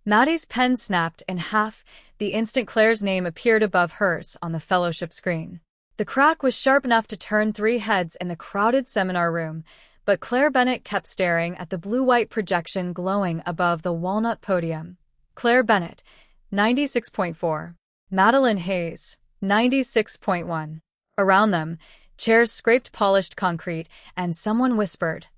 Maddie's pen snapped in half the instant Claire's name appeared above hers on the fellowship screen. The crack was sharp enough to turn 3 heads in the crowded seminar room, but Claire Bennett kept staring at the blue-white projection glowing above the walnut podium. Claire Bennett, 96.4. Madeline Hayes, 96.1. Around them, chairs scraped polished concrete, and someone whispered,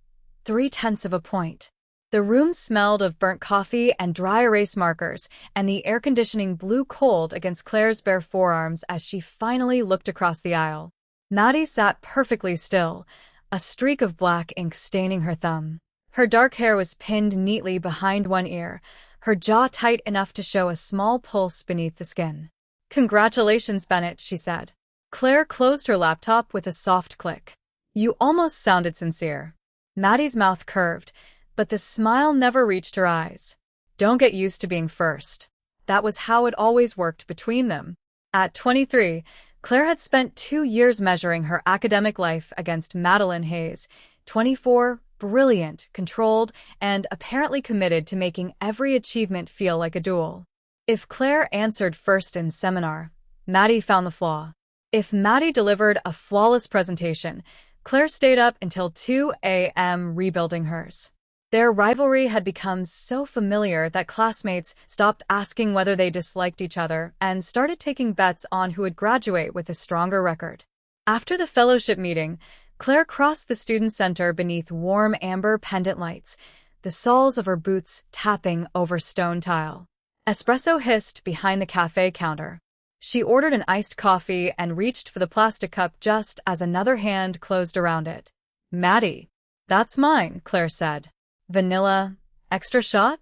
0.3 of a point. The room smelled of burnt coffee and dry erase markers, and the air conditioning blew cold against Claire's bare forearms as she finally looked across the aisle. Maddie sat perfectly still, a streak of black ink staining her thumb. Her dark hair was pinned neatly behind one ear, her jaw tight enough to show a small pulse beneath the skin. "Congratulations, Bennett," she said. Claire closed her laptop with a soft click. "You almost sounded sincere." Maddie's mouth curved, but the smile never reached her eyes. "Don't get used to being first." That was how it always worked between them. At 23, Claire had spent 2 years measuring her academic life against Madeline Hayes, 24, brilliant, controlled, and apparently committed to making every achievement feel like a duel. If Claire answered first in seminar, Maddie found the flaw. If Maddie delivered a flawless presentation, Claire stayed up until 2 a.m. rebuilding hers. Their rivalry had become so familiar that classmates stopped asking whether they disliked each other and started taking bets on who would graduate with a stronger record. After the fellowship meeting, Claire crossed the student center beneath warm amber pendant lights, the soles of her boots tapping over stone tile. Espresso hissed behind the cafe counter. She ordered an iced coffee and reached for the plastic cup just as another hand closed around it. "Maddie." "That's mine," Claire said. "Vanilla, extra shot?"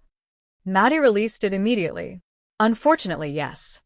Maddie released it immediately. "Unfortunately, yes."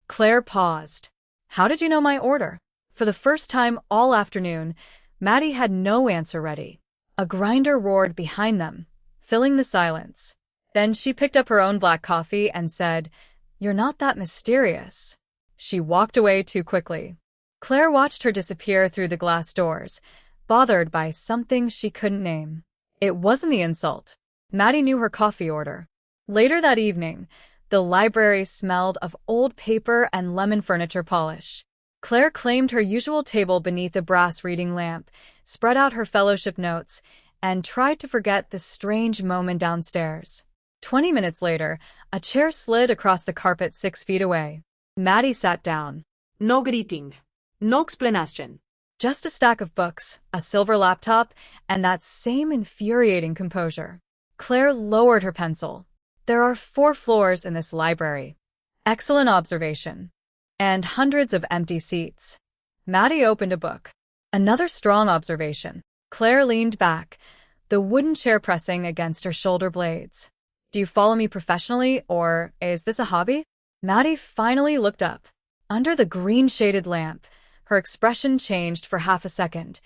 Claire paused. "How did you know my order?" For the first time all afternoon, Maddie had no answer ready. A grinder roared behind them, filling the silence. Then she picked up her own black coffee and said, "You're not that mysterious." She walked away too quickly. Claire watched her disappear through the glass doors, bothered by something she couldn't name. It wasn't the insult. Maddie knew her coffee order. Later that evening, the library smelled of old paper and lemon furniture polish. Claire claimed her usual table beneath a brass reading lamp, spread out her fellowship notes, and tried to forget the strange moment downstairs. 20 minutes later, a chair slid across the carpet 6 feet away. Maddie sat down. No greeting. No explanation. Just a stack of books, a silver laptop, and that same infuriating composure. Claire lowered her pencil. "There are 4 floors in this library." Excellent observation. "And hundreds of empty seats." Maddie opened a book. Another strong observation. Claire leaned back, the wooden chair pressing against her shoulder blades. "Do you follow me professionally, or is this a hobby?" Maddie finally looked up. Under the green-shaded lamp, her expression changed for half a second.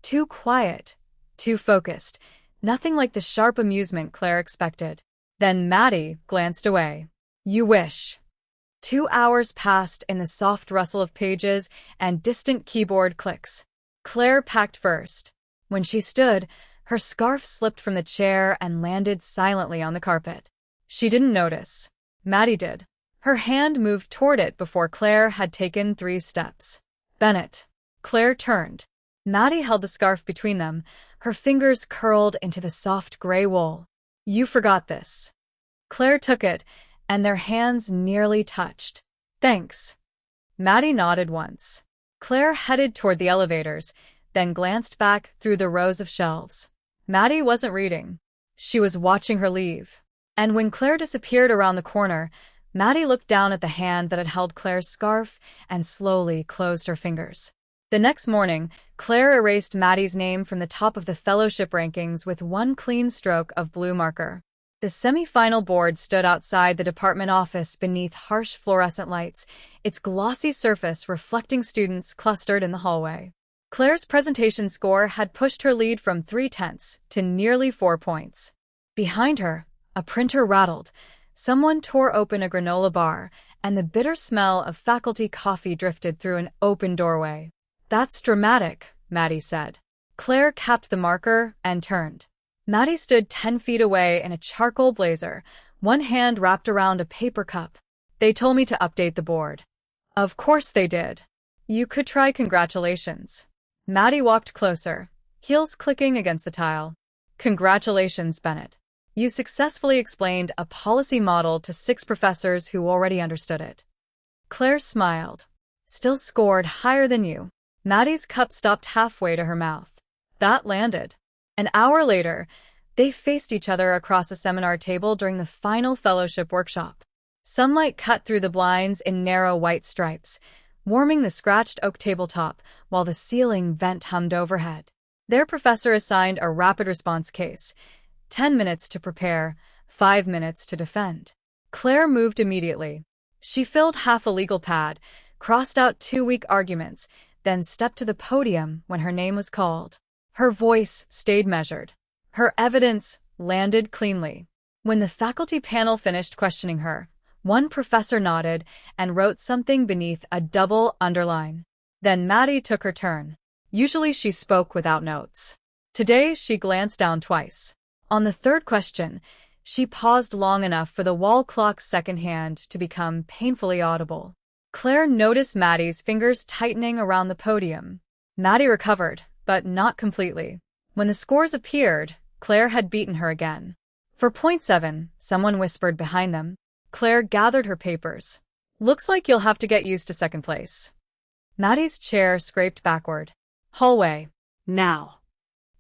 Too quiet, too focused, nothing like the sharp amusement Claire expected. Then Maddie glanced away. "You wish." 2 hours passed in the soft rustle of pages and distant keyboard clicks. Claire packed first. When she stood, her scarf slipped from the chair and landed silently on the carpet. She didn't notice. Maddie did. Her hand moved toward it before Claire had taken 3 steps. "Bennett." Claire turned. Maddie held the scarf between them, her fingers curled into the soft gray wool. "You forgot this." Claire took it, and their hands nearly touched. "Thanks." Maddie nodded once. Claire headed toward the elevators, then glanced back through the rows of shelves. Maddie wasn't reading. She was watching her leave. And when Claire disappeared around the corner, Maddie looked down at the hand that had held Claire's scarf and slowly closed her fingers. The next morning, Claire erased Maddie's name from the top of the fellowship rankings with one clean stroke of blue marker. The semi-final board stood outside the department office beneath harsh fluorescent lights, its glossy surface reflecting students clustered in the hallway. Claire's presentation score had pushed her lead from 0.3 to nearly 4 points. Behind her, a printer rattled. Someone tore open a granola bar, and the bitter smell of faculty coffee drifted through an open doorway. "That's dramatic," Maddie said. Claire capped the marker and turned. Maddie stood 10 feet away in a charcoal blazer, one hand wrapped around a paper cup. They told me to update the board. Of course they did. You could try congratulations. Maddie walked closer, heels clicking against the tile. Congratulations, Bennett. You successfully explained a policy model to 6 professors who already understood it. Claire smiled. Still scored higher than you. Maddie's cup stopped halfway to her mouth. That landed. An hour later, they faced each other across a seminar table during the final fellowship workshop. Sunlight cut through the blinds in narrow white stripes, warming the scratched oak tabletop while the ceiling vent hummed overhead. Their professor assigned a rapid response case, 10 minutes to prepare, 5 minutes to defend. Claire moved immediately. She filled half a legal pad, crossed out 2 weak arguments, then stepped to the podium when her name was called. Her voice stayed measured. Her evidence landed cleanly. When the faculty panel finished questioning her, one professor nodded and wrote something beneath a double underline. Then Maddie took her turn. Usually she spoke without notes. Today she glanced down twice. On the third question, she paused long enough for the wall clock's second hand to become painfully audible. Claire noticed Maddie's fingers tightening around the podium. Maddie recovered, but not completely. When the scores appeared, Claire had beaten her again. For point 7, someone whispered behind them. Claire gathered her papers. Looks like you'll have to get used to second place. Maddie's chair scraped backward. Hallway. Now.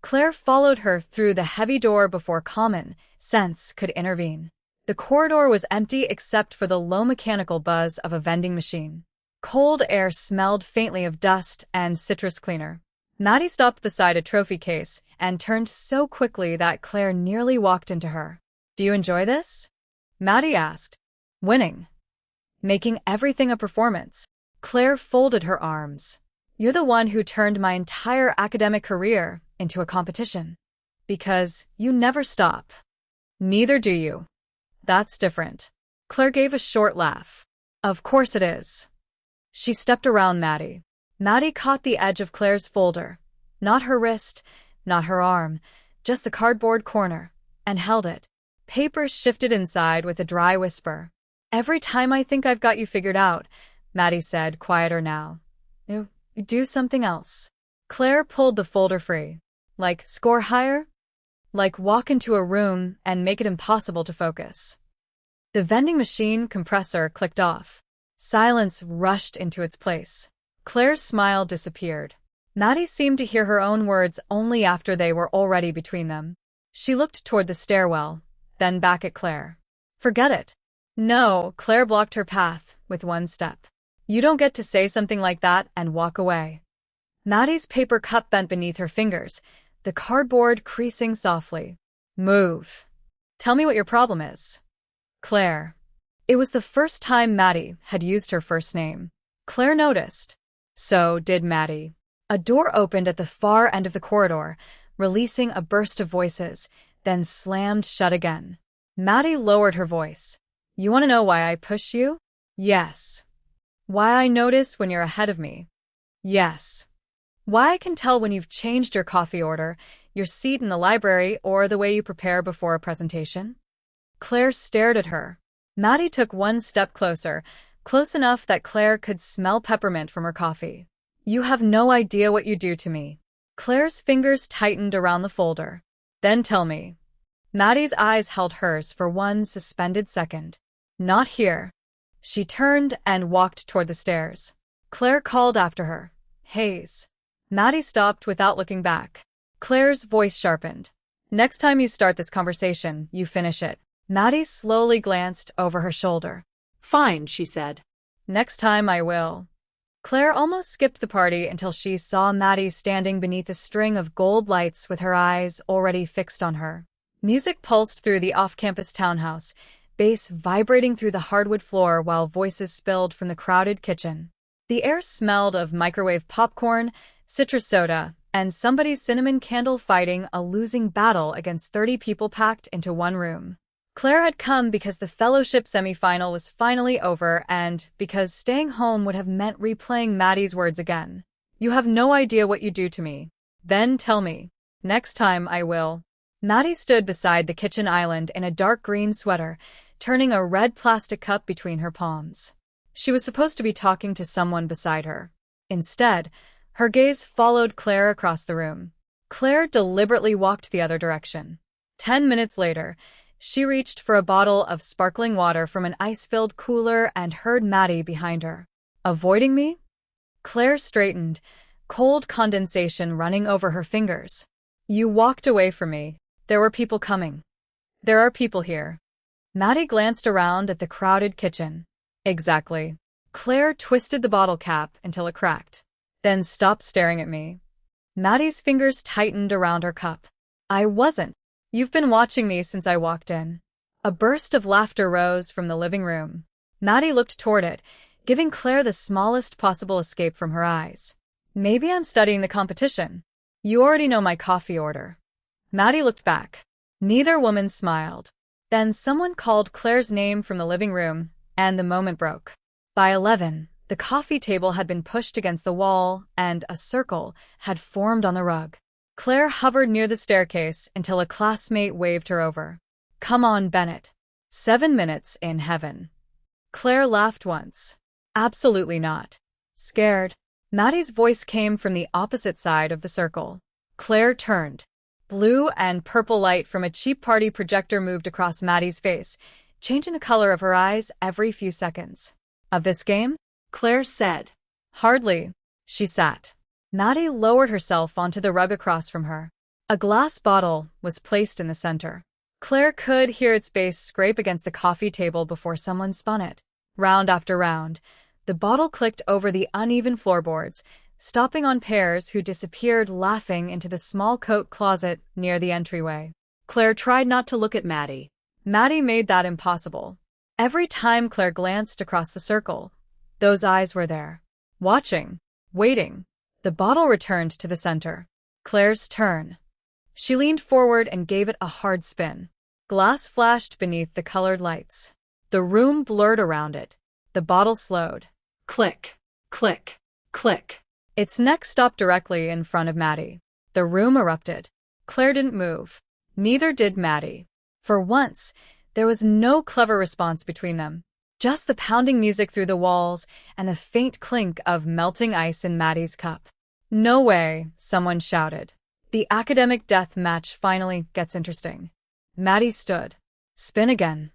Claire followed her through the heavy door before common sense could intervene. The corridor was empty except for the low mechanical buzz of a vending machine. Cold air smelled faintly of dust and citrus cleaner. Maddie stopped beside a trophy case and turned so quickly that Claire nearly walked into her. Do you enjoy this? Maddie asked. Winning. Making everything a performance. Claire folded her arms. You're the one who turned my entire academic career into a competition. Because you never stop. Neither do you. That's different. Claire gave a short laugh. Of course it is. She stepped around Maddie. Maddie caught the edge of Claire's folder. Not her wrist, not her arm, just the cardboard corner, and held it. Papers shifted inside with a dry whisper. Every time I think I've got you figured out, Maddie said, quieter now. You do something else. Claire pulled the folder free. Like score higher? Like walk into a room and make it impossible to focus. The vending machine compressor clicked off. Silence rushed into its place. Claire's smile disappeared. Maddie seemed to hear her own words only after they were already between them. She looked toward the stairwell, then back at Claire. Forget it. No, Claire blocked her path with one step. You don't get to say something like that and walk away. Maddie's paper cup bent beneath her fingers, the cardboard creasing softly. Move. Tell me what your problem is. Claire. It was the first time Maddie had used her first name. Claire noticed. So did Maddie. A door opened at the far end of the corridor, releasing a burst of voices, then slammed shut again. Maddie lowered her voice. You want to know why I push you? Yes. Why I notice when you're ahead of me? Yes. Why I can tell when you've changed your coffee order, your seat in the library, or the way you prepare before a presentation? Claire stared at her. Maddie took one step closer, close enough that Claire could smell peppermint from her coffee. You have no idea what you do to me. Claire's fingers tightened around the folder. Then tell me. Maddie's eyes held hers for one suspended second. Not here. She turned and walked toward the stairs. Claire called after her. Hayes. Maddie stopped without looking back. Claire's voice sharpened. Next time you start this conversation, you finish it. Maddie slowly glanced over her shoulder. Fine, she said. Next time I will. Claire almost skipped the party until she saw Maddie standing beneath a string of gold lights with her eyes already fixed on her. Music pulsed through the off-campus townhouse, bass vibrating through the hardwood floor while voices spilled from the crowded kitchen. The air smelled of microwave popcorn, citrus soda, and somebody's cinnamon candle fighting a losing battle against 30 people packed into one room. Claire had come because the fellowship semifinal was finally over and because staying home would have meant replaying Maddie's words again. You have no idea what you do to me. Then tell me. Next time I will. Maddie stood beside the kitchen island in a dark green sweater, turning a red plastic cup between her palms. She was supposed to be talking to someone beside her. Instead, her gaze followed Claire across the room. Claire deliberately walked the other direction. 10 minutes later, she reached for a bottle of sparkling water from an ice-filled cooler and heard Maddie behind her. Avoiding me? Claire straightened, cold condensation running over her fingers. You walked away from me. There were people coming. There are people here. Maddie glanced around at the crowded kitchen. Exactly. Claire twisted the bottle cap until it cracked, then stopped staring at me. Maddie's fingers tightened around her cup. I wasn't. You've been watching me since I walked in. A burst of laughter rose from the living room. Maddie looked toward it, giving Claire the smallest possible escape from her eyes. Maybe I'm studying the competition. You already know my coffee order. Maddie looked back. Neither woman smiled. Then someone called Claire's name from the living room, and the moment broke. By 11, the coffee table had been pushed against the wall, and a circle had formed on the rug. Claire hovered near the staircase until a classmate waved her over. Come on, Bennett. 7 minutes in heaven. Claire laughed once. Absolutely not. Scared. Maddie's voice came from the opposite side of the circle. Claire turned. Blue and purple light from a cheap party projector moved across Maddie's face, changing the color of her eyes every few seconds. Of this game? Claire said. Hardly. She sat. Maddie lowered herself onto the rug across from her. A glass bottle was placed in the center. Claire could hear its base scrape against the coffee table before someone spun it. Round after round, the bottle clicked over the uneven floorboards, stopping on pairs who disappeared laughing into the small coat closet near the entryway. Claire tried not to look at Maddie. Maddie made that impossible. Every time Claire glanced across the circle, those eyes were there, watching, waiting. The bottle returned to the center. Claire's turn. She leaned forward and gave it a hard spin. Glass flashed beneath the colored lights. The room blurred around it. The bottle slowed. Click, click, click. Its neck stopped directly in front of Maddie. The room erupted. Claire didn't move. Neither did Maddie. For once, there was no clever response between them. Just the pounding music through the walls and the faint clink of melting ice in Maddie's cup. No way, someone shouted. The academic death match finally gets interesting. Maddie stood. Spin again.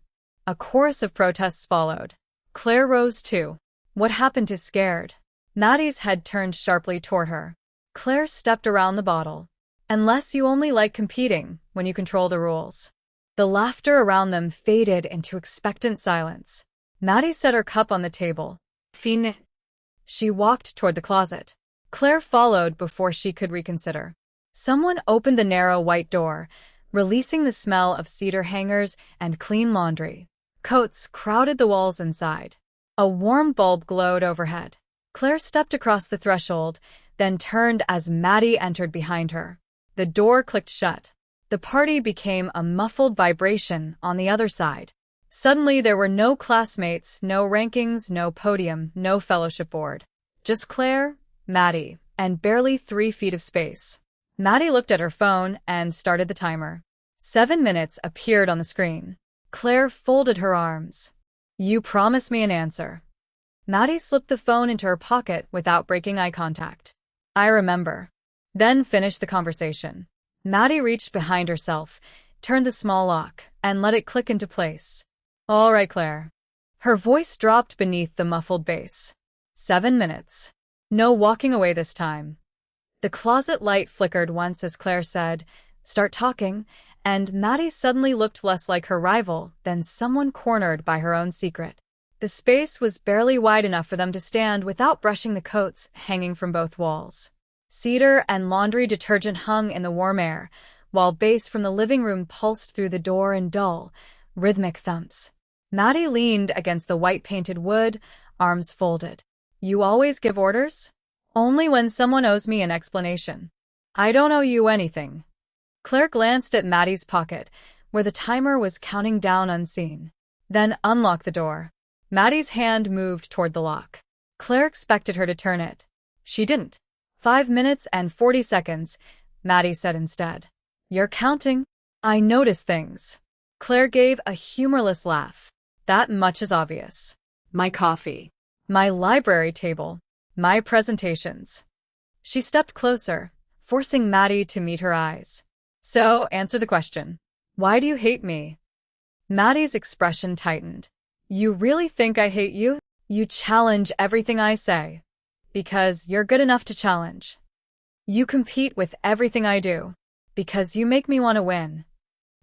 A chorus of protests followed. Claire rose too. What happened to Scared? Maddie's head turned sharply toward her. Claire stepped around the bottle. Unless you only like competing when you control the rules. The laughter around them faded into expectant silence. Maddie set her cup on the table. Fine. She walked toward the closet. Claire followed before she could reconsider. Someone opened the narrow white door, releasing the smell of cedar hangers and clean laundry. Coats crowded the walls inside. A warm bulb glowed overhead. Claire stepped across the threshold, then turned as Maddie entered behind her. The door clicked shut. The party became a muffled vibration on the other side. Suddenly, there were no classmates, no rankings, no podium, no fellowship board. Just Claire, Maddie, and barely 3 feet of space. Maddie looked at her phone and started the timer. 7 minutes appeared on the screen. Claire folded her arms. You promised me an answer. Maddie slipped the phone into her pocket without breaking eye contact. I remember. Then finished the conversation. Maddie reached behind herself, turned the small lock, and let it click into place. All right, Claire. Her voice dropped beneath the muffled bass. 7 minutes. No walking away this time. The closet light flickered once as Claire said, Start talking, and Maddie suddenly looked less like her rival than someone cornered by her own secret. The space was barely wide enough for them to stand without brushing the coats hanging from both walls. Cedar and laundry detergent hung in the warm air, while bass from the living room pulsed through the door in dull, rhythmic thumps. Maddie leaned against the white-painted wood, arms folded. You always give orders? Only when someone owes me an explanation. I don't owe you anything. Claire glanced at Maddie's pocket, where the timer was counting down unseen. Then unlocked the door. Maddie's hand moved toward the lock. Claire expected her to turn it. She didn't. 5 minutes and 40 seconds, Maddie said instead. You're counting? I notice things. Claire gave a humorless laugh. That much is obvious. My coffee. My library table. My presentations. She stepped closer, forcing Maddie to meet her eyes. So, answer the question. Why do you hate me? Maddie's expression tightened. You really think I hate you? You challenge everything I say. Because you're good enough to challenge. You compete with everything I do. Because you make me want to win.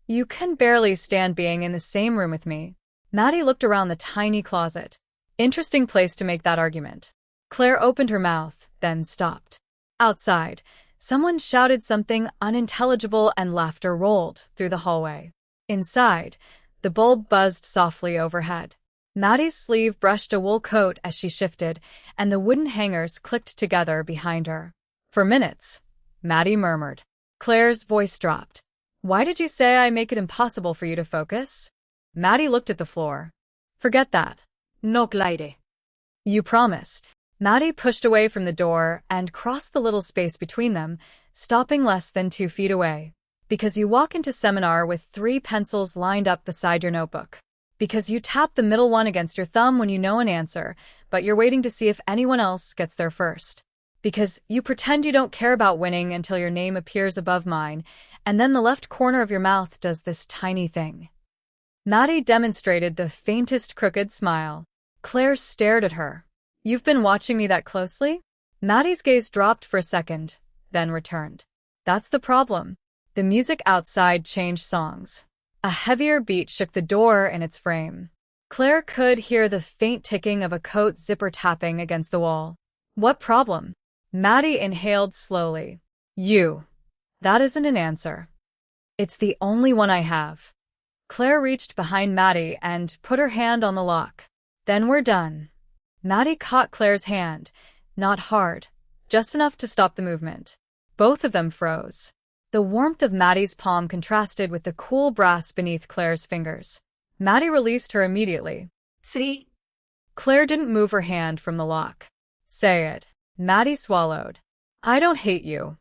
You can barely stand being in the same room with me. Maddie looked around the tiny closet. Interesting place to make that argument. Claire opened her mouth, then stopped. Outside, someone shouted something unintelligible and laughter rolled through the hallway. Inside, the bulb buzzed softly overhead. Maddie's sleeve brushed a wool coat as she shifted, and the wooden hangers clicked together behind her. For minutes, Maddie murmured. Claire's voice dropped. Why did you say I make it impossible for you to focus? Maddie looked at the floor. Forget that. No lady. You promised. Maddie pushed away from the door and crossed the little space between them, stopping less than 2 feet away. Because you walk into seminar with 3 pencils lined up beside your notebook. Because you tap the middle one against your thumb when you know an answer, but you're waiting to see if anyone else gets there first. Because you pretend you don't care about winning until your name appears above mine, and then the left corner of your mouth does this tiny thing. Maddie demonstrated the faintest crooked smile. Claire stared at her. You've been watching me that closely? Maddie's gaze dropped for a second, then returned. That's the problem. The music outside changed songs. A heavier beat shook the door in its frame. Claire could hear the faint ticking of a coat zipper tapping against the wall. What problem? Maddie inhaled slowly. You. That isn't an answer. It's the only one I have. Claire reached behind Maddie and put her hand on the lock. Then we're done. Maddie caught Claire's hand, not hard, just enough to stop the movement. Both of them froze. The warmth of Maddie's palm contrasted with the cool brass beneath Claire's fingers. Maddie released her immediately. See? Claire didn't move her hand from the lock. Say it. Maddie swallowed. I don't hate you.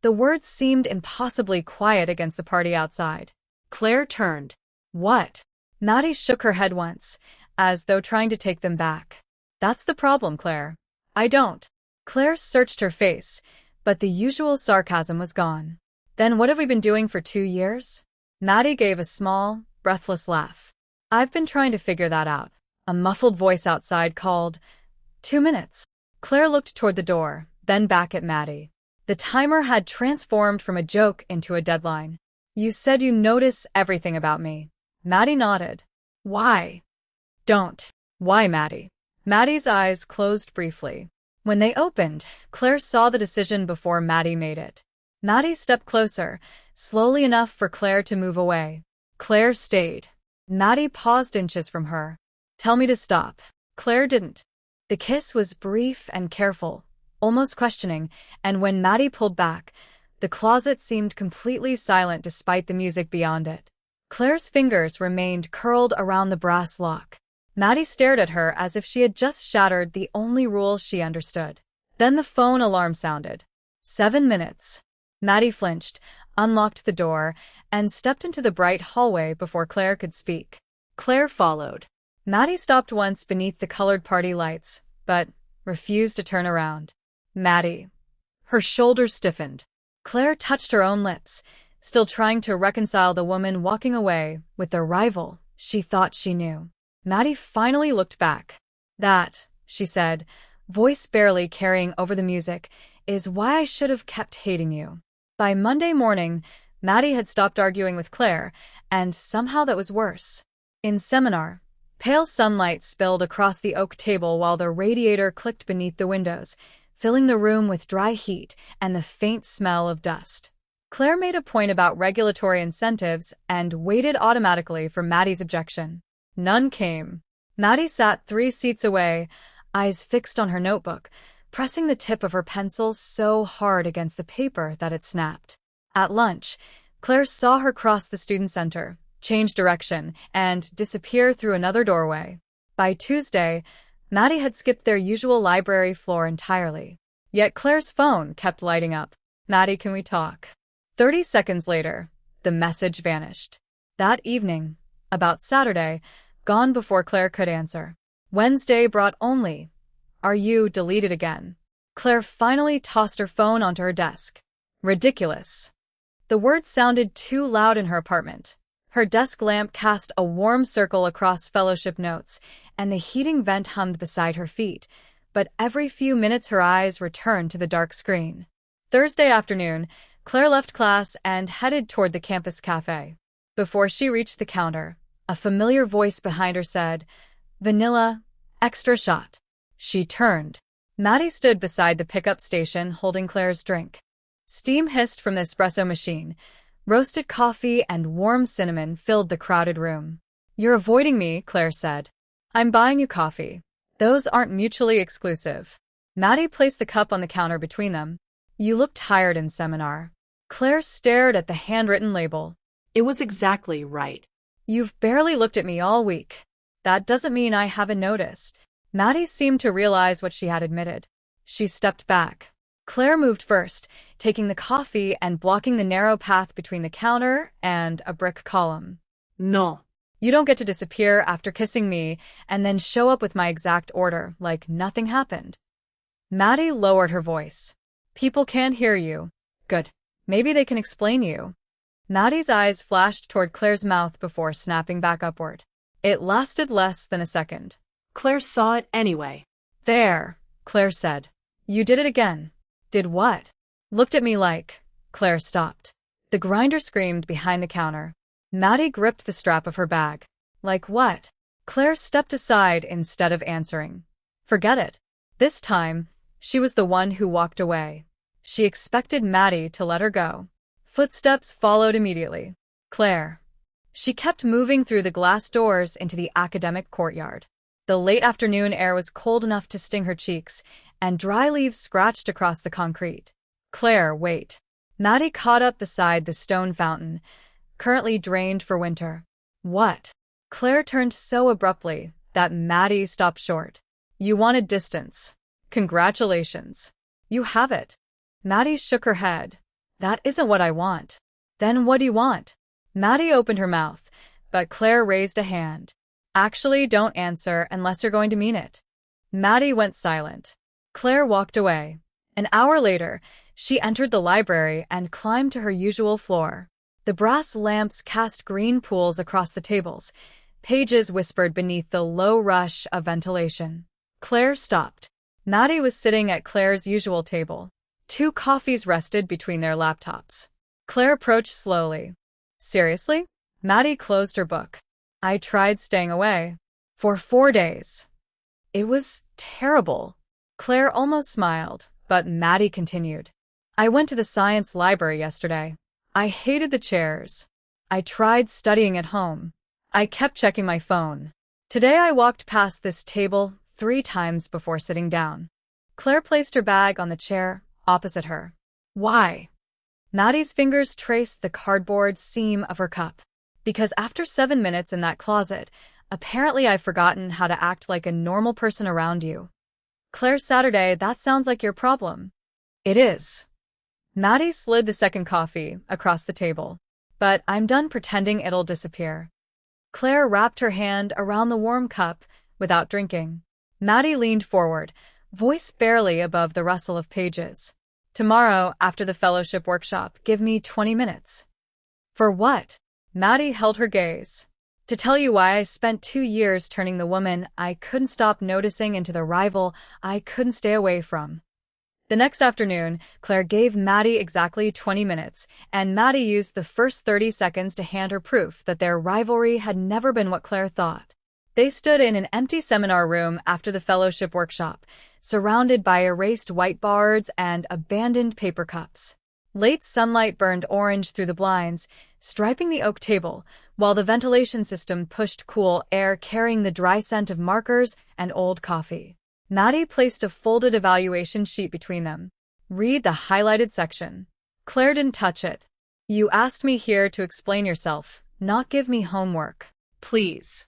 The words seemed impossibly quiet against the party outside. Claire turned. What? Maddie shook her head once, as though trying to take them back. That's the problem, Claire. I don't. Claire searched her face, but the usual sarcasm was gone. Then what have we been doing for 2 years? Maddie gave a small, breathless laugh. I've been trying to figure that out. A muffled voice outside called, 2 minutes. Claire looked toward the door, then back at Maddie. The timer had transformed from a joke into a deadline. You said you notice everything about me. Maddie nodded. Why? Don't. Why, Maddie? Maddie's eyes closed briefly. When they opened, Claire saw the decision before Maddie made it. Maddie stepped closer, slowly enough for Claire to move away. Claire stayed. Maddie paused inches from her. Tell me to stop. Claire didn't. The kiss was brief and careful, almost questioning, and when Maddie pulled back, the closet seemed completely silent despite the music beyond it. Claire's fingers remained curled around the brass lock. Maddie stared at her as if she had just shattered the only rule she understood. Then the phone alarm sounded. 7 minutes. Maddie flinched, unlocked the door, and stepped into the bright hallway before Claire could speak. Claire followed. Maddie stopped once beneath the colored party lights, but refused to turn around. Maddie. Her shoulders stiffened. Claire touched her own lips, still trying to reconcile the woman walking away with the rival she thought she knew. Maddie finally looked back. That, she said, voice barely carrying over the music, is why I should have kept hating you. By Monday morning, Maddie had stopped arguing with Claire, and somehow that was worse. In seminar, pale sunlight spilled across the oak table while the radiator clicked beneath the windows, filling the room with dry heat and the faint smell of dust. Claire made a point about regulatory incentives and waited automatically for Maddie's objection. None came. Maddie sat 3 seats away, eyes fixed on her notebook, pressing the tip of her pencil so hard against the paper that it snapped. At lunch, Claire saw her cross the student center, change direction, and disappear through another doorway. By Tuesday, Maddie had skipped their usual library floor entirely. Yet Claire's phone kept lighting up. Maddie, can we talk? 30 seconds later, the message vanished. That evening, about Saturday, gone before Claire could answer. Wednesday brought only, "Are you deleted again?" Claire finally tossed her phone onto her desk. Ridiculous. The words sounded too loud in her apartment. Her desk lamp cast a warm circle across fellowship notes, and the heating vent hummed beside her feet, but every few minutes her eyes returned to the dark screen. Thursday afternoon, Claire left class and headed toward the campus cafe. Before she reached the counter, a familiar voice behind her said, "Vanilla, extra shot." She turned. Maddie stood beside the pickup station holding Claire's drink. Steam hissed from the espresso machine. Roasted coffee and warm cinnamon filled the crowded room. "You're avoiding me," Claire said. "I'm buying you coffee. Those aren't mutually exclusive." Maddie placed the cup on the counter between them. "You look tired in seminar." Claire stared at the handwritten label. It was exactly right. "You've barely looked at me all week. That doesn't mean I haven't noticed." Maddie seemed to realize what she had admitted. She stepped back. Claire moved first, taking the coffee and blocking the narrow path between the counter and a brick column. No. "You don't get to disappear after kissing me and then show up with my exact order like nothing happened." Maddie lowered her voice. "People can't hear you." "Good. Maybe they can explain you." Maddie's eyes flashed toward Claire's mouth before snapping back upward. It lasted less than a second. Claire saw it anyway. "There," Claire said. "You did it again." "Did what?" "Looked at me like." Claire stopped. The grinder screamed behind the counter. Maddie gripped the strap of her bag. "Like what?" Claire stepped aside instead of answering. Forget it. This time, she was the one who walked away. She expected Maddie to let her go. Footsteps followed immediately. Claire. She kept moving through the glass doors into the academic courtyard. The late afternoon air was cold enough to sting her cheeks, and dry leaves scratched across the concrete. "Claire, wait." Maddie caught up beside the stone fountain, currently drained for winter. "What?" Claire turned so abruptly that Maddie stopped short. "You wanted distance. Congratulations. You have it." Maddie shook her head. "That isn't what I want." "Then what do you want?" Maddie opened her mouth, but Claire raised a hand. "Actually, don't answer unless you're going to mean it." Maddie went silent. Claire walked away. An hour later, she entered the library and climbed to her usual floor. The brass lamps cast green pools across the tables. Pages whispered beneath the low rush of ventilation. Claire stopped. Maddie was sitting at Claire's usual table. 2 coffees rested between their laptops. Claire approached slowly. "Seriously?" Maddie closed her book. "I tried staying away. For 4 days. It was terrible." Claire almost smiled, but Maddie continued. "I went to the science library yesterday. I hated the chairs. I tried studying at home. I kept checking my phone. Today I walked past this table 3 times before sitting down." Claire placed her bag on the chair opposite her. "Why?" Maddie's fingers traced the cardboard seam of her cup. "Because after 7 minutes in that closet, apparently I've forgotten how to act like a normal person around you." "Claire, Saturday, that sounds like your problem." "It is." Maddie slid the second coffee across the table. "But I'm done pretending it'll disappear." Claire wrapped her hand around the warm cup without drinking. Maddie leaned forward, voice barely above the rustle of pages. "Tomorrow, after the fellowship workshop, give me 20 minutes. "For what?" Maddie held her gaze. "To tell you why I spent 2 years turning the woman I couldn't stop noticing into the rival I couldn't stay away from." The next afternoon, Claire gave Maddie exactly 20 minutes, and Maddie used the first 30 seconds to hand her proof that their rivalry had never been what Claire thought. They stood in an empty seminar room after the fellowship workshop, surrounded by erased whiteboards and abandoned paper cups. Late sunlight burned orange through the blinds, striping the oak table, while the ventilation system pushed cool air carrying the dry scent of markers and old coffee. Maddie placed a folded evaluation sheet between them. "Read the highlighted section." Claire didn't touch it. "You asked me here to explain yourself, not give me homework." Please.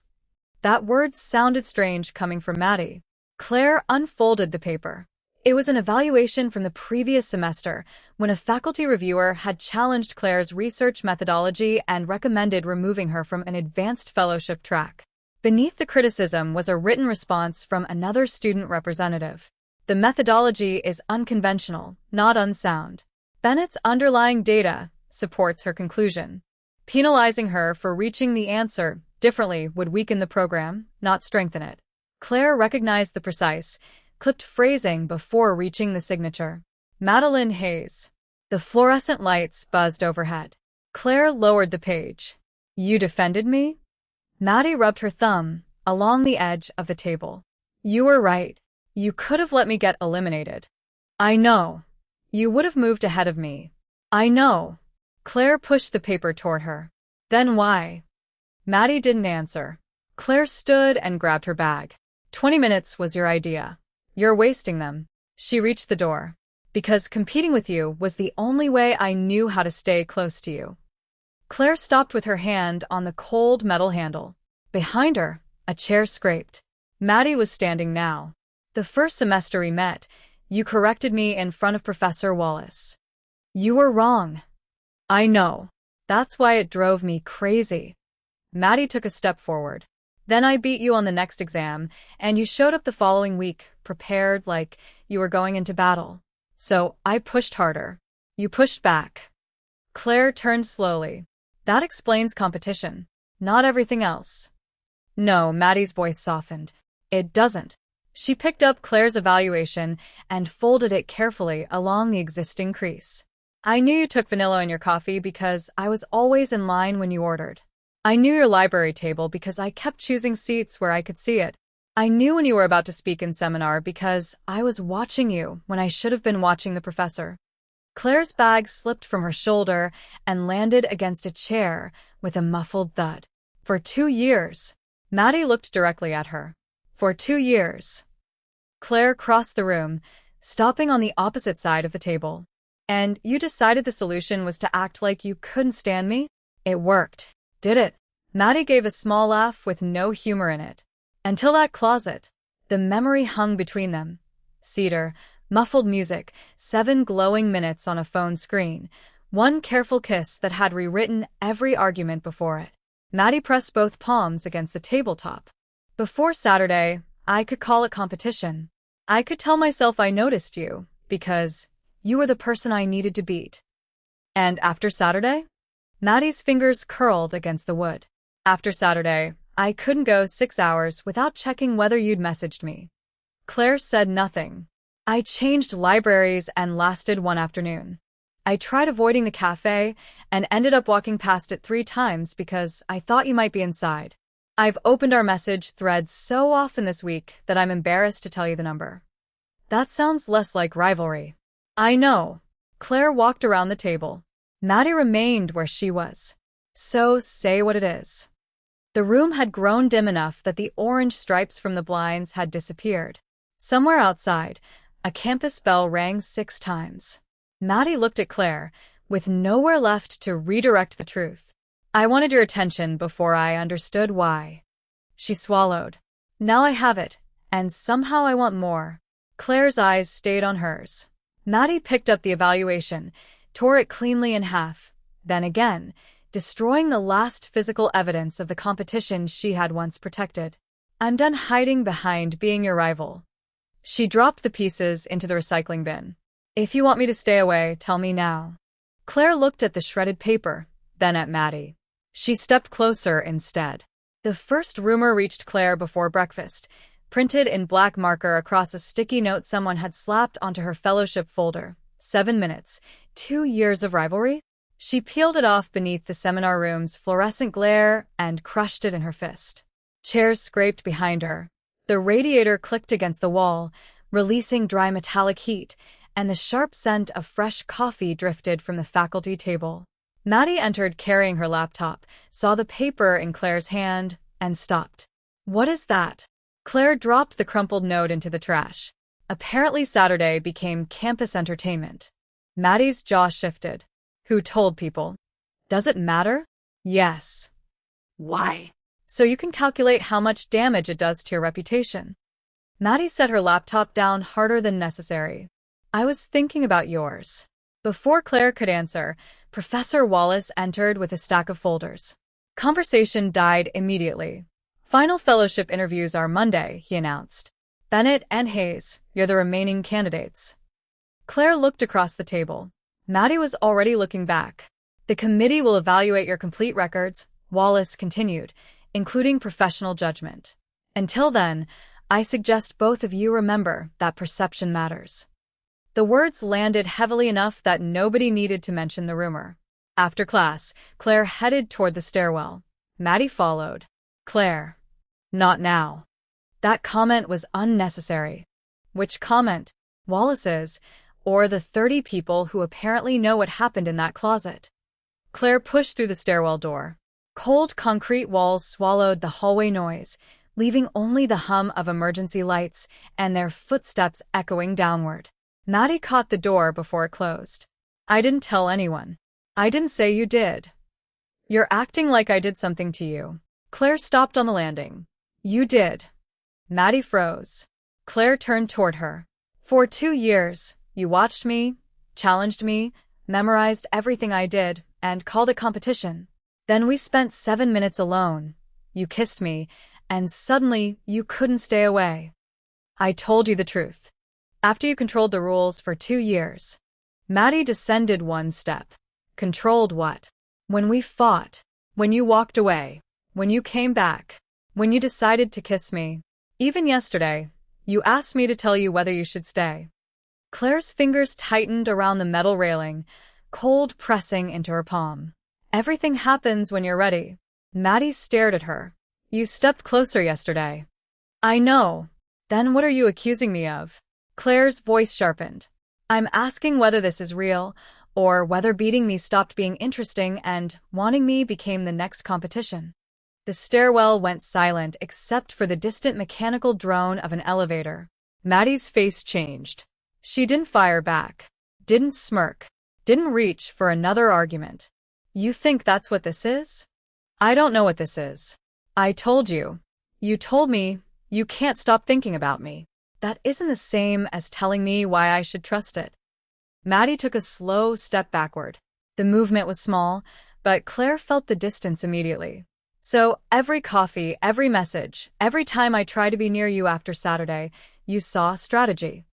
That word sounded strange coming from Maddie. Claire unfolded the paper. It was an evaluation from the previous semester, when a faculty reviewer had challenged Claire's research methodology and recommended removing her from an advanced fellowship track. Beneath the criticism was a written response from another student representative. The methodology is unconventional, not unsound. Bennett's underlying data supports her conclusion. Penalizing her for reaching the answer differently would weaken the program, not strengthen it. Claire recognized the precise, clipped phrasing before reaching the signature. Madeline Hayes. The fluorescent lights buzzed overhead. Claire lowered the page. You defended me? Maddie rubbed her thumb along the edge of the table. You were right. You could have let me get eliminated. I know. You would have moved ahead of me. I know. Claire pushed the paper toward her. Then why? Maddie didn't answer. Claire stood and grabbed her bag. 20 minutes was your idea. You're wasting them. She reached the door. Because competing with you was the only way I knew how to stay close to you. Claire stopped with her hand on the cold metal handle. Behind her, a chair scraped. Maddie was standing now. The first semester we met, you corrected me in front of Professor Wallace. You were wrong. I know. That's why it drove me crazy. Maddie took a step forward. Then I beat you on the next exam, and you showed up the following week, prepared like you were going into battle. So I pushed harder. You pushed back. Claire turned slowly. That explains competition, not everything else. No, Maddie's voice softened. It doesn't. She picked up Claire's evaluation and folded it carefully along the existing crease. I knew you took vanilla in your coffee because I was always in line when you ordered. I knew your library table because I kept choosing seats where I could see it. I knew when you were about to speak in seminar because I was watching you when I should have been watching the professor. Claire's bag slipped from her shoulder and landed against a chair with a muffled thud. For 2 years. Maddie looked directly at her. For 2 years. Claire crossed the room, stopping on the opposite side of the table. And you decided the solution was to act like you couldn't stand me? It worked. Did it? Maddie gave a small laugh with no humor in it. Until that closet. The memory hung between them. Cedar, muffled music, 7 glowing minutes on a phone screen, 1 careful kiss that had rewritten every argument before it. Maddie pressed both palms against the tabletop. Before Saturday, I could call it competition. I could tell myself I noticed you, because you were the person I needed to beat. And after Saturday? Maddie's fingers curled against the wood. After Saturday, I couldn't go 6 hours without checking whether you'd messaged me. Claire said nothing. I changed libraries and lasted 1 afternoon. I tried avoiding the cafe and ended up walking past it 3 times because I thought you might be inside. I've opened our message thread so often this week that I'm embarrassed to tell you the number. That sounds less like rivalry. I know. Claire walked around the table. Maddie remained where she was. So say what it is. The room had grown dim enough that the orange stripes from the blinds had disappeared. Somewhere outside, a campus bell rang 6 times. Maddie looked at Claire, with nowhere left to redirect the truth. I wanted your attention before I understood why. She swallowed. Now I have it, and somehow I want more. Claire's eyes stayed on hers. Maddie picked up the evaluation, tore it cleanly in half, then again, destroying the last physical evidence of the competition she had once protected. I'm done hiding behind being your rival. She dropped the pieces into the recycling bin. If you want me to stay away, tell me now. Claire looked at the shredded paper, then at Maddie. She stepped closer instead. The first rumor reached Claire before breakfast, printed in black marker across a sticky note someone had slapped onto her fellowship folder. 7 minutes. 2 years of rivalry? She peeled it off beneath the seminar room's fluorescent glare and crushed it in her fist. Chairs scraped behind her. The radiator clicked against the wall, releasing dry metallic heat, and the sharp scent of fresh coffee drifted from the faculty table. Maddie entered carrying her laptop, saw the paper in Claire's hand, and stopped. What is that? Claire dropped the crumpled note into the trash. Apparently Saturday became campus entertainment. Maddie's jaw shifted. Who told people? Does it matter? Yes. Why? So you can calculate how much damage it does to your reputation. Maddie set her laptop down harder than necessary. I was thinking about yours. Before Claire could answer, Professor Wallace entered with a stack of folders. Conversation died immediately. Final fellowship interviews are Monday, he announced. Bennett and Hayes, you're the remaining candidates. Claire looked across the table. Maddie was already looking back. The committee will evaluate your complete records, Wallace continued, including professional judgment. Until then, I suggest both of you remember that perception matters. The words landed heavily enough that nobody needed to mention the rumor. After class, Claire headed toward the stairwell. Maddie followed. Claire. Not now. That comment was unnecessary. Which comment? Wallace's, or the 30 people who apparently know what happened in that closet? Claire pushed through the stairwell door. Cold concrete walls swallowed the hallway noise, leaving only the hum of emergency lights and their footsteps echoing downward. Maddie caught the door before it closed. I didn't tell anyone. I didn't say you did. You're acting like I did something to you. Claire stopped on the landing. You did. Maddie froze. Claire turned toward her. For 2 years, you watched me, challenged me, memorized everything I did, and called it competition. Then we spent 7 minutes alone. You kissed me, and suddenly you couldn't stay away. I told you the truth. After you controlled the rules for 2 years. Maddie descended 1 step. Controlled what? When we fought. When you walked away. When you came back. When you decided to kiss me. Even yesterday, you asked me to tell you whether you should stay. Claire's fingers tightened around the metal railing, cold pressing into her palm. Everything happens when you're ready. Maddie stared at her. You stepped closer yesterday. I know. Then what are you accusing me of? Claire's voice sharpened. I'm asking whether this is real, or whether beating me stopped being interesting and wanting me became the next competition. The stairwell went silent except for the distant mechanical drone of an elevator. Maddie's face changed. She didn't fire back, didn't smirk, didn't reach for another argument. You think that's what this is? I don't know what this is. I told you. You told me you can't stop thinking about me. That isn't the same as telling me why I should trust it. Maddie took a slow step backward. The movement was small, but Claire felt the distance immediately. So every coffee, every message, every time I tried to be near you after Saturday, you saw strategy.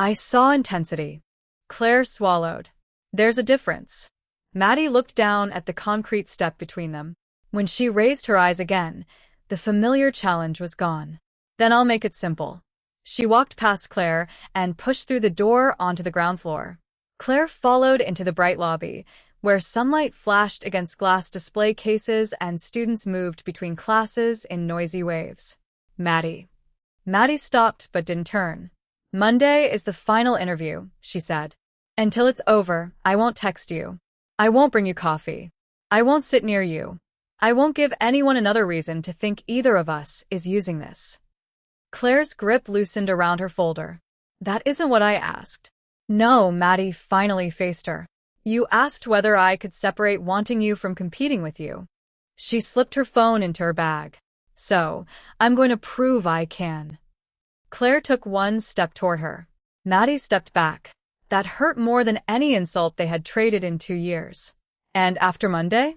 I saw intensity. Claire swallowed. There's a difference. Maddie looked down at the concrete step between them. When she raised her eyes again, the familiar challenge was gone. Then I'll make it simple. She walked past Claire and pushed through the door onto the ground floor. Claire followed into the bright lobby, where sunlight flashed against glass display cases and students moved between classes in noisy waves. Maddie. Maddie stopped but didn't turn. Monday is the final interview, she said. Until it's over, I won't text you. I won't bring you coffee. I won't sit near you. I won't give anyone another reason to think either of us is using this. Claire's grip loosened around her folder. That isn't what I asked. No, Maddie finally faced her. You asked whether I could separate wanting you from competing with you. She slipped her phone into her bag. So, I'm going to prove I can. Claire took 1 step toward her. Maddie stepped back. That hurt more than any insult they had traded in 2 years. And after Monday?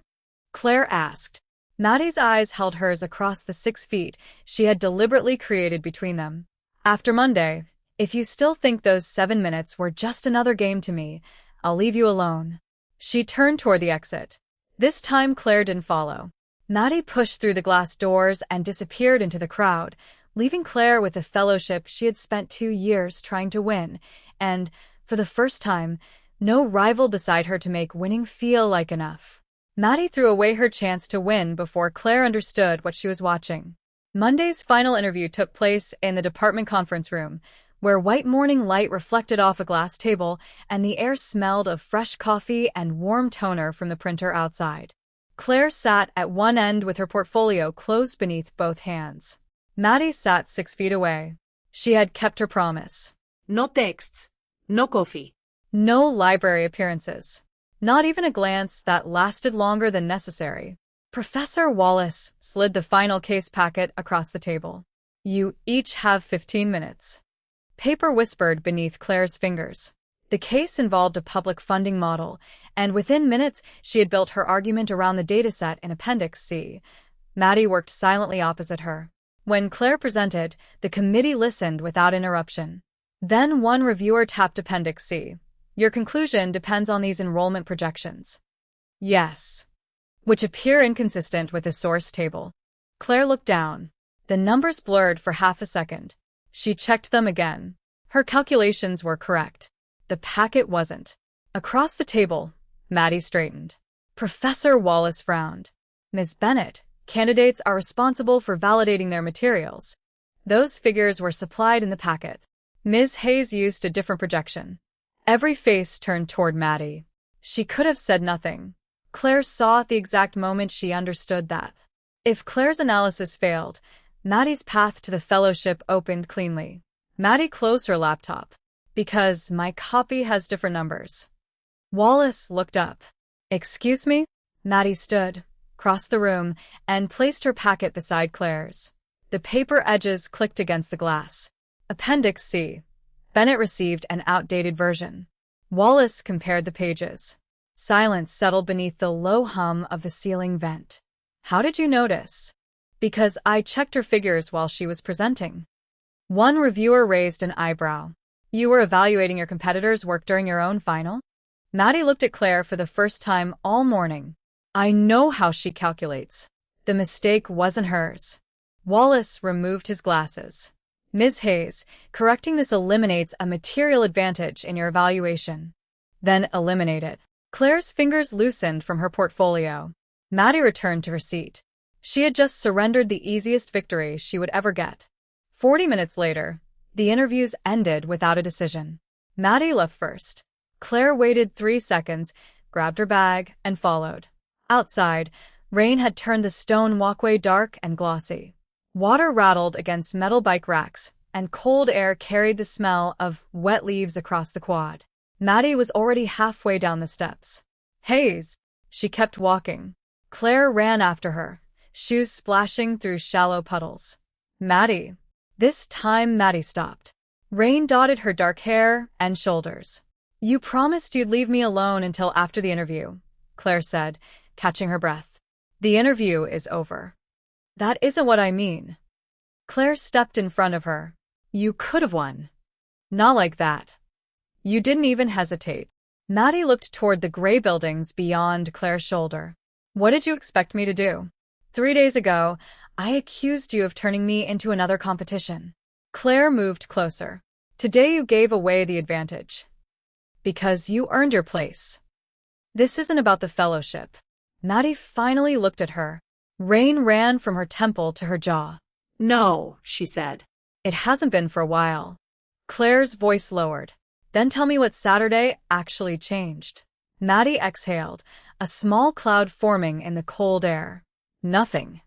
Claire asked. Maddie's eyes held hers across the 6 feet she had deliberately created between them. After Monday, if you still think those 7 minutes were just another game to me, I'll leave you alone. She turned toward the exit. This time Claire didn't follow. Maddie pushed through the glass doors and disappeared into the crowd, leaving Claire with the fellowship she had spent 2 years trying to win, and, for the first time, no rival beside her to make winning feel like enough. Maddie threw away her chance to win before Claire understood what she was watching. Monday's final interview took place in the department conference room, where white morning light reflected off a glass table and the air smelled of fresh coffee and warm toner from the printer outside. Claire sat at one end with her portfolio closed beneath both hands. Maddie sat 6 feet away. She had kept her promise. No texts. No coffee. No library appearances. Not even a glance that lasted longer than necessary. Professor Wallace slid the final case packet across the table. You each have 15 minutes. Paper whispered beneath Claire's fingers. The case involved a public funding model, and within minutes she had built her argument around the dataset in Appendix C. Maddie worked silently opposite her. When Claire presented, the committee listened without interruption. Then one reviewer tapped Appendix C. Your conclusion depends on these enrollment projections. Yes. Which appear inconsistent with the source table. Claire looked down. The numbers blurred for half a second. She checked them again. Her calculations were correct. The packet wasn't. Across the table, Maddie straightened. Professor Wallace frowned. Ms. Bennett, candidates are responsible for validating their materials. Those figures were supplied in the packet. Ms. Hayes used a different projection. Every face turned toward Maddie. She could have said nothing. Claire saw at the exact moment she understood that. If Claire's analysis failed, Maddie's path to the fellowship opened cleanly. Maddie closed her laptop. Because my copy has different numbers. Wallace looked up. Excuse me? Maddie stood, crossed the room, and placed her packet beside Claire's. The paper edges clicked against the glass. Appendix C. Bennett received an outdated version. Wallace compared the pages. Silence settled beneath the low hum of the ceiling vent. How did you notice? Because I checked her figures while she was presenting. One reviewer raised an eyebrow. You were evaluating your competitor's work during your own final? Maddie looked at Claire for the first time all morning. I know how she calculates. The mistake wasn't hers. Wallace removed his glasses. Ms. Hayes, correcting this eliminates a material advantage in your evaluation. Then eliminate it. Claire's fingers loosened from her portfolio. Maddie returned to her seat. She had just surrendered the easiest victory she would ever get. 40 minutes later, the interviews ended without a decision. Maddie left first. Claire waited 3 seconds, grabbed her bag, and followed. Outside, rain had turned the stone walkway dark and glossy. Water rattled against metal bike racks, and cold air carried the smell of wet leaves across the quad. Maddie was already halfway down the steps. Hayes! She kept walking. Claire ran after her, shoes splashing through shallow puddles. Maddie! This time Maddie stopped. Rain dotted her dark hair and shoulders. You promised you'd leave me alone until after the interview, Claire said, catching her breath. The interview is over. That isn't what I mean. Claire stepped in front of her. You could have won. Not like that. You didn't even hesitate. Maddie looked toward the gray buildings beyond Claire's shoulder. What did you expect me to do? 3 days ago, I accused you of turning me into another competition. Claire moved closer. Today you gave away the advantage. Because you earned your place. This isn't about the fellowship. Maddie finally looked at her. Rain ran from her temple to her jaw. No, she said. It hasn't been for a while. Claire's voice lowered. Then tell me what Saturday actually changed. Maddie exhaled, a small cloud forming in the cold air. Nothing.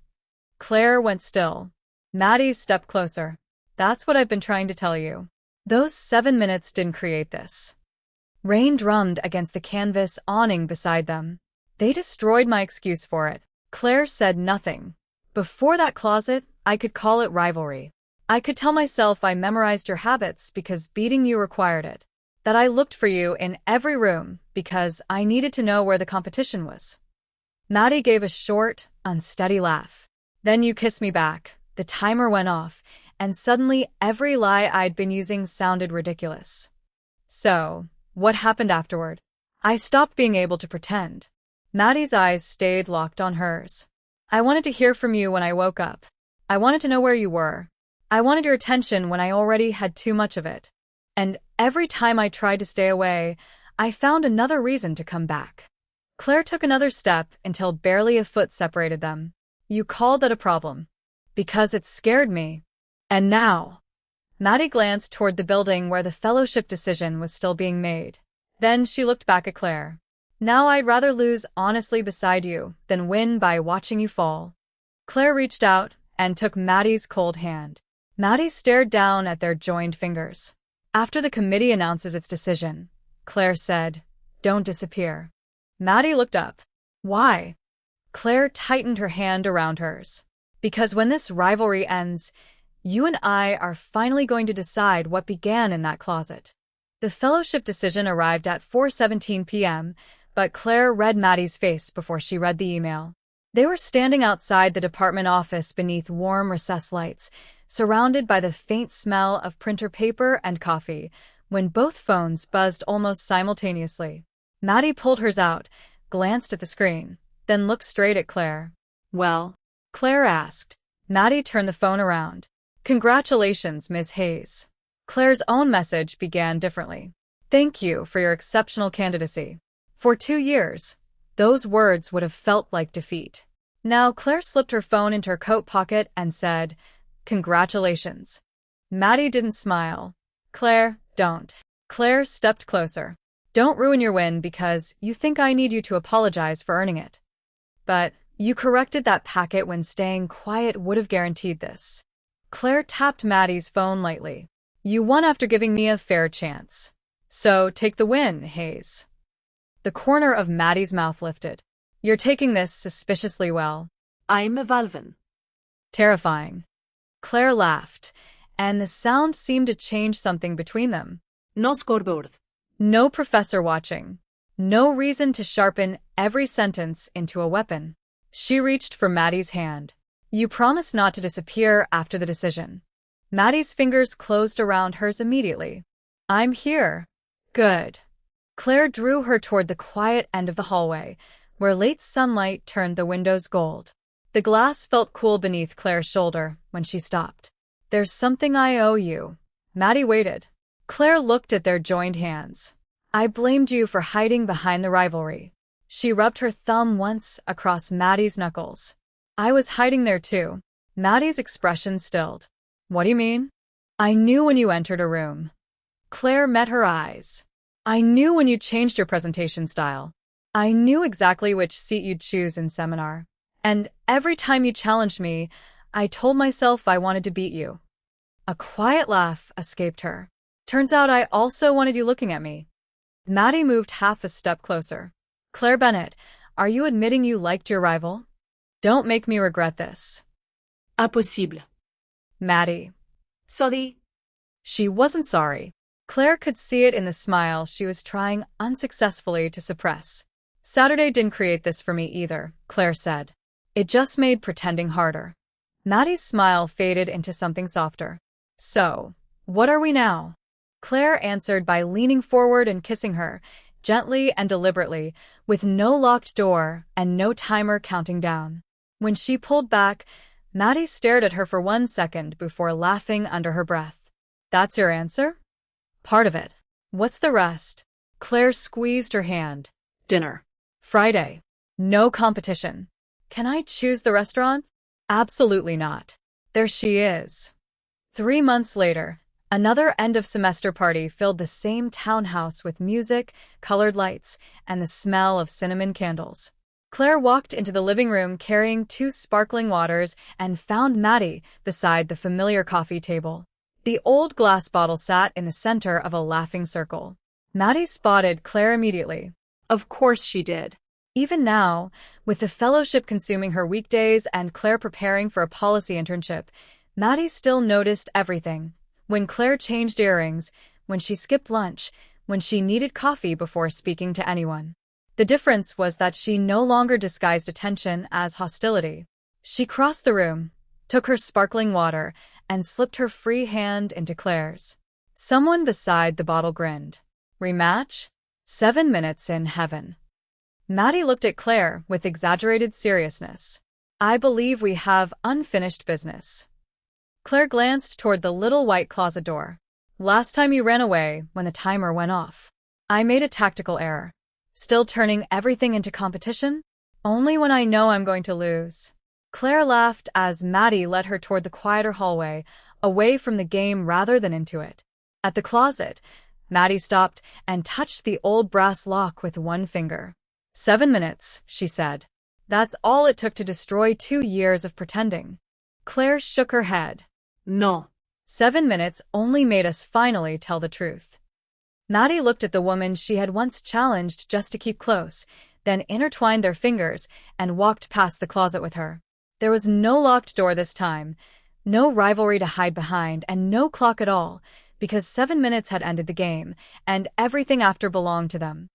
Claire went still. Maddie stepped closer. That's what I've been trying to tell you. Those 7 minutes didn't create this. Rain drummed against the canvas awning beside them. They destroyed my excuse for it. Claire said nothing. Before that closet, I could call it rivalry. I could tell myself I memorized your habits because beating you required it. That I looked for you in every room because I needed to know where the competition was. Maddie gave a short, unsteady laugh. Then you kissed me back. The timer went off, and suddenly every lie I'd been using sounded ridiculous. So, what happened afterward? I stopped being able to pretend. Maddie's eyes stayed locked on hers. I wanted to hear from you when I woke up. I wanted to know where you were. I wanted your attention when I already had too much of it. And every time I tried to stay away, I found another reason to come back. Claire took another step until barely a foot separated them. You called that a problem. Because it scared me. And now. Maddie glanced toward the building where the fellowship decision was still being made. Then she looked back at Claire. Now I'd rather lose honestly beside you than win by watching you fall. Claire reached out and took Maddie's cold hand. Maddie stared down at their joined fingers. After the committee announces its decision, Claire said, don't disappear. Maddie looked up. Why? Claire tightened her hand around hers. Because when this rivalry ends, you and I are finally going to decide what began in that closet. The fellowship decision arrived at 4:17 p.m., but Claire read Maddie's face before she read the email. They were standing outside the department office beneath warm recessed lights, surrounded by the faint smell of printer paper and coffee, when both phones buzzed almost simultaneously. Maddie pulled hers out, glanced at the screen, then looked straight at Claire. Well? Claire asked. Maddie turned the phone around. Congratulations, Ms. Hayes. Claire's own message began differently. Thank you for your exceptional candidacy. For 2 years, those words would have felt like defeat. Now Claire slipped her phone into her coat pocket and said, Congratulations. Maddie didn't smile. Claire, don't. Claire stepped closer. Don't ruin your win because you think I need you to apologize for earning it. But you corrected that packet when staying quiet would have guaranteed this. Claire tapped Maddie's phone lightly. You won after giving me a fair chance. So take the win, Hayes. The corner of Maddie's mouth lifted. You're taking this suspiciously well. I'm Valvin. Terrifying. Claire laughed, and the sound seemed to change something between them. No scoreboard. No professor watching. No reason to sharpen every sentence into a weapon. She reached for Maddie's hand. You promised not to disappear after the decision. Maddie's fingers closed around hers immediately. I'm here. Good. Claire drew her toward the quiet end of the hallway, where late sunlight turned the windows gold. The glass felt cool beneath Claire's shoulder when she stopped. There's something I owe you. Maddie waited. Claire looked at their joined hands. I blamed you for hiding behind the rivalry. She rubbed her thumb once across Maddie's knuckles. I was hiding there too. Maddie's expression stilled. What do you mean? I knew when you entered a room. Claire met her eyes. I knew when you changed your presentation style. I knew exactly which seat you'd choose in seminar. And every time you challenged me, I told myself I wanted to beat you. A quiet laugh escaped her. Turns out I also wanted you looking at me. Maddie moved half a step closer. Claire Bennett, are you admitting you liked your rival? Don't make me regret this. Impossible. Maddie. Sorry. She wasn't sorry. Claire could see it in the smile she was trying unsuccessfully to suppress. Saturday didn't create this for me either, Claire said. It just made pretending harder. Maddie's smile faded into something softer. So, what are we now? Claire answered by leaning forward and kissing her, gently and deliberately, with no locked door and no timer counting down. When she pulled back, Maddie stared at her for 1 second before laughing under her breath. That's your answer? Part of it. What's the rest? Claire squeezed her hand. Dinner. Friday. No competition. Can I choose the restaurant? Absolutely not. There she is. 3 months later, another end-of-semester party filled the same townhouse with music, colored lights, and the smell of cinnamon candles. Claire walked into the living room carrying 2 sparkling waters and found Maddie beside the familiar coffee table. The old glass bottle sat in the center of a laughing circle. Maddie spotted Claire immediately. Of course she did. Even now, with the fellowship consuming her weekdays and Claire preparing for a policy internship, Maddie still noticed everything. When Claire changed earrings, when she skipped lunch, when she needed coffee before speaking to anyone. The difference was that she no longer disguised attention as hostility. She crossed the room, took her sparkling water, and slipped her free hand into Claire's. Someone beside the bottle grinned. Rematch? 7 minutes in heaven. Maddie looked at Claire with exaggerated seriousness. I believe we have unfinished business. Claire glanced toward the little white closet door. Last time you ran away when the timer went off. I made a tactical error. Still turning everything into competition? Only when I know I'm going to lose. Claire laughed as Maddie led her toward the quieter hallway, away from the game rather than into it. At the closet, Maddie stopped and touched the old brass lock with 1 finger. 7 minutes, she said. That's all it took to destroy 2 years of pretending. Claire shook her head. No. 7 minutes only made us finally tell the truth. Maddie looked at the woman she had once challenged just to keep close, then intertwined their fingers and walked past the closet with her. There was no locked door this time, no rivalry to hide behind, and no clock at all, because 7 minutes had ended the game, and everything after belonged to them.